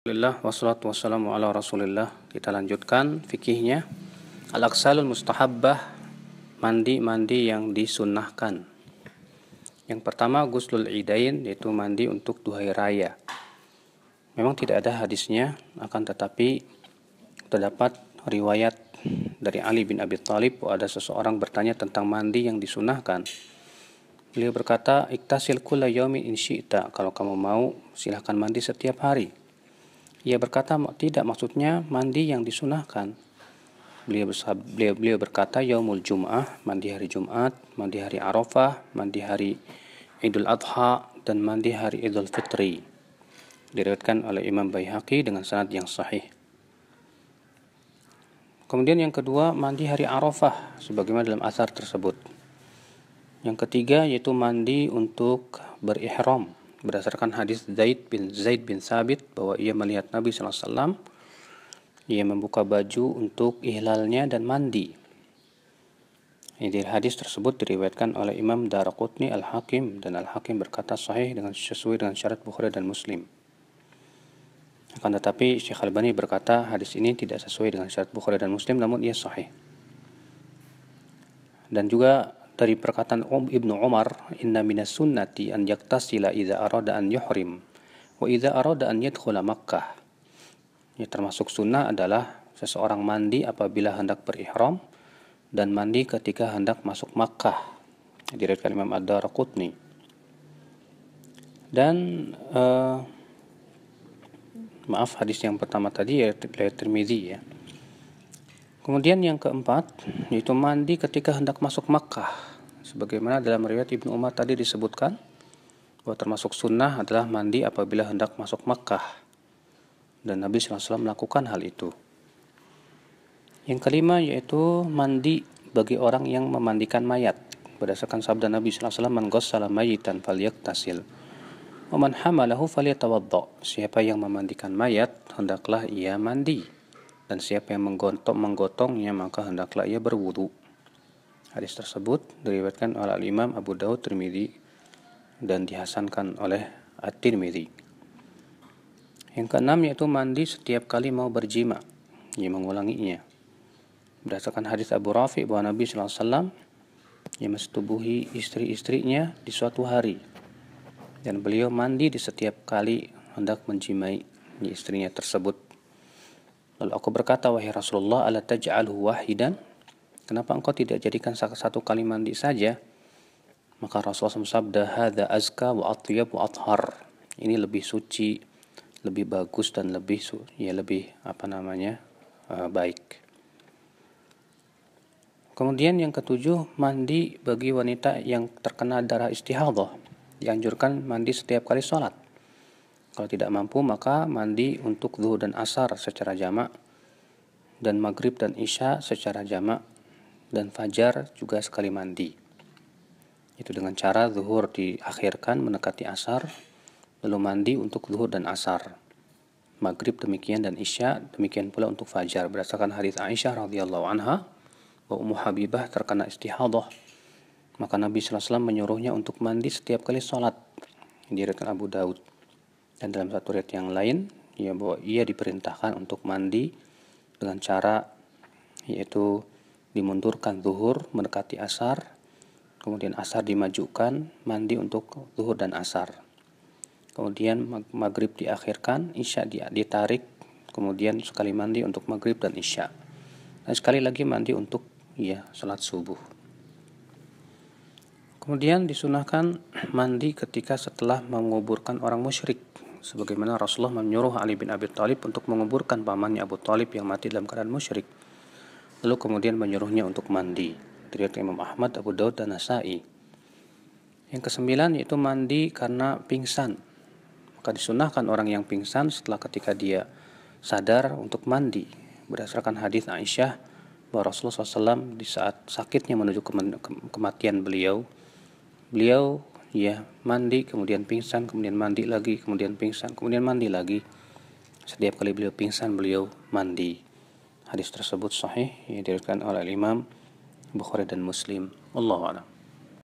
Alhamdulillah wassalatu wassalamu ala rasulillah. Kita lanjutkan fikihnya. Al-aqsalul mustahabbah, mandi yang disunnahkan. Yang pertama ghuslul idain, yaitu mandi untuk 2 hari raya. Memang tidak ada hadisnya, akan tetapi terdapat riwayat dari Ali bin Abi Thalib bahwa ada seseorang bertanya tentang mandi yang disunnahkan. Beliau berkata, iktasil kulla yaumin in syi'ta, kalau kamu mau silahkan mandi setiap hari. Ia berkata, tidak, maksudnya mandi yang disunahkan. Beliau berkata, yaumul jum'ah, mandi hari Jumat, mandi hari Arafah, mandi hari Idul Adha, dan mandi hari Idul Fitri. Diriwayatkan oleh Imam Baihaqi dengan sanad yang sahih. Kemudian yang kedua, mandi hari Arafah, sebagaimana dalam asar tersebut. Yang ketiga, yaitu mandi untuk berihram. Berdasarkan hadis Zaid bin Sabit bahwa ia melihat Nabi SAW, ia membuka baju untuk ihlalnya dan mandi. Ini hadis tersebut diriwayatkan oleh Imam Daraqutni, Al-Hakim, dan Al-Hakim berkata sahih sesuai dengan syarat Bukhari dan Muslim. Akan tetapi Syekh Albani berkata hadis ini tidak sesuai dengan syarat Bukhari dan Muslim, namun ia sahih. Dan juga dari perkataan Ibnu Umar, inna minas sunnati an yaktasila idza arada an yuhrim wa idza arada an yadkhula Makkah. Ya, termasuk sunnah adalah seseorang mandi apabila hendak berihram dan mandi ketika hendak masuk Makkah. Diriwayatkan Imam Ad-Darqutni. Dan hadis yang pertama tadi ya riwayat Tirmizi ya. Kemudian yang keempat, yaitu mandi ketika hendak masuk Makkah. Sebagaimana dalam riwayat Ibnu Umar tadi disebutkan, bahwa termasuk sunnah adalah mandi apabila hendak masuk Makkah. Dan Nabi SAW melakukan hal itu. Yang kelima, yaitu mandi bagi orang yang memandikan mayat. Berdasarkan sabda Nabi SAW, man ghassala mayitan falyaktasil, wa man hamalahu falyatawadda. Siapa yang memandikan mayat, hendaklah ia mandi. Dan siapa yang menggotongnya, maka hendaklah ia berwudu. Hadis tersebut diriwayatkan oleh Imam Abu Daud, Tirmizi, dan dihasankan oleh At-Tirmizi. Yang keenam, yaitu mandi setiap kali mau berjima, ia mengulanginya. Berdasarkan hadis Abu Rafi bahwa Nabi SAW ia mensetubuhi istri-istrinya di suatu hari, dan beliau mandi di setiap kali hendak menjimai istrinya tersebut. Lalu aku berkata, wahai Rasulullah, ala taj'alhu wahidan? Kenapa engkau tidak jadikan satu kali mandi saja? Maka Rasulullah bersabda, hadza azka wa atyab wa athhar. Ini lebih suci, lebih bagus, dan lebih baik. Kemudian yang ketujuh, mandi bagi wanita yang terkena darah istihadhah. Dianjurkan mandi setiap kali sholat. Kalau tidak mampu, maka mandi untuk zuhur dan asar secara jamak, dan maghrib dan isya secara jamak, dan fajar juga sekali mandi. Itu dengan cara zuhur diakhirkan mendekati asar, lalu mandi untuk zuhur dan asar. Maghrib demikian dan isya demikian pula untuk fajar. Berdasarkan hadis Aisyah radhiyallahu anha bahwa Ummu Habibah terkena istihadhah, maka Nabi SAW menyuruhnya untuk mandi setiap kali sholat. Diriwayatkan Abu Daud. Dan dalam satu riwayat yang lain, bahwa ia diperintahkan untuk mandi dengan cara yaitu dimundurkan zuhur mendekati asar, kemudian asar dimajukan, mandi untuk zuhur dan asar. Kemudian maghrib diakhirkan, isya ditarik, kemudian sekali mandi untuk maghrib dan isya. Dan sekali lagi mandi untuk salat subuh. Kemudian disunahkan mandi ketika setelah menguburkan orang musyrik. Sebagaimana Rasulullah menyuruh Ali bin Abi Thalib untuk menguburkan pamannya Abu Thalib yang mati dalam keadaan musyrik. Lalu kemudian menyuruhnya untuk mandi. Diriwayatkan Imam Ahmad, Abu Daud, dan Nasa'i. Yang kesembilan, yaitu mandi karena pingsan. Maka disunahkan orang yang pingsan setelah ketika dia sadar untuk mandi. Berdasarkan hadis Aisyah bahwa Rasulullah SAW di saat sakitnya menuju kematian beliau mandi, kemudian pingsan, kemudian mandi lagi, kemudian pingsan, kemudian mandi lagi. Setiap kali beliau pingsan, beliau mandi. Hadis tersebut sahih, diriwayatkan oleh Imam Bukhari dan Muslim. Wallahu a'lam.